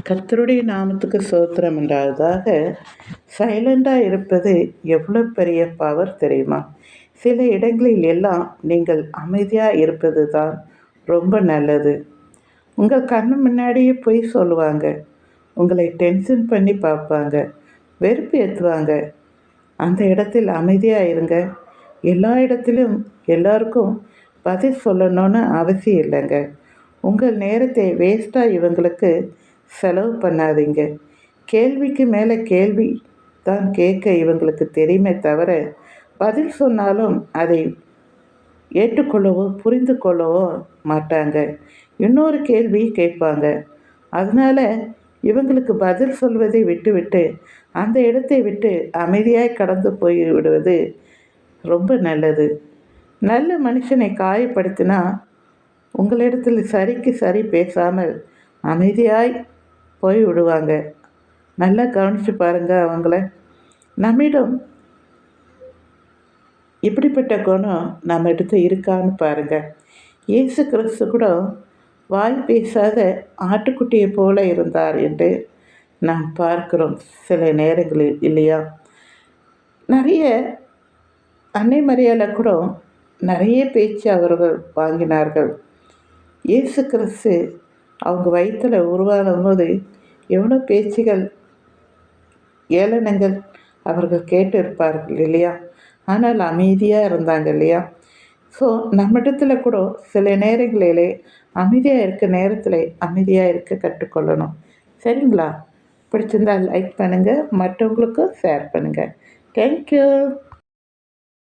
கர்த்தருடைய நாமத்துக்கு ஸ்தோத்திரம் உண்டாவதாக. சைலண்டாக இருப்பது எவ்வளோ பெரிய பவர் தெரியுமா? சில இடங்களில் எல்லாம் நீங்கள் அமைதியாக இருப்பது தான் ரொம்ப நல்லது. உங்கள் கண்ணு முன்னாடியே பொய் சொல்லுவாங்க, உங்களை டென்ஷன் பண்ணி பார்ப்பாங்க, வெறுப்பு ஏற்றுவாங்க. அந்த இடத்தில் அமைதியாக இருங்க. எல்லா இடத்திலும் எல்லாருக்கும் பதில் சொல்லணும்னு அவசியம் இல்லைங்க. உங்கள் நேரத்தை வேஸ்ட்டாக இவங்களுக்கு செலவு பண்ணாதீங்க. கேள்விக்கு மேலே கேள்வி தான் கேட்க இவங்களுக்கு தெரியுமே தவிர, பதில் சொன்னாலும் அதை ஏற்றுக்கொள்ளவோ புரிந்து கொள்ளவோ மாட்டாங்க. இன்னொரு கேள்வி கேட்பாங்க. அதனால் இவங்களுக்கு பதில் சொல்வதை விட்டுவிட்டு அந்த இடத்தை விட்டு அமைதியாய் கடந்து போய் விடுவது ரொம்ப நல்லது. நல்ல மனுஷனை காயப்படுத்தினா உங்களிடத்தில் சரிக்கு சரி பேசாமல் அமைதியாய் போய் விடுவாங்க. நல்லா கவனித்து பாருங்கள் அவங்கள. நம்மிடம் இப்படிப்பட்ட குணம் நம்ம இடத்து இருக்கான்னு பாருங்கள். இயேசு கிறிஸ்து கூட வாய் பேசாத ஆட்டுக்குட்டியை போல இருந்தார் என்று நாம் பார்க்கிறோம் சில நேரங்களில், இல்லையா? நிறைய அன்னை மரியாதை கூட நிறைய பேச்சு அவர்கள் வாங்கினார்கள். இயேசு கிறிஸ்து அவங்க வயிற்றில் உருவாகும் போது எவ்வளோ பேச்சுகள், ஏளனங்கள் அவர்கள் கேட்டு இருப்பார்கள், இல்லையா? ஆனால் அமைதியாக இருந்தாங்க, இல்லையா? ஸோ நம்மிடத்தில் கூட சில நேரங்களிலே அமைதியாக இருக்க நேரத்தில் அமைதியாக இருக்க கற்றுக்கொள்ளணும். சரிங்களா? பிடிச்சிருந்தால் லைக் பண்ணுங்கள், மற்றவங்களுக்கும் ஷேர் பண்ணுங்கள். தேங்க்யூ.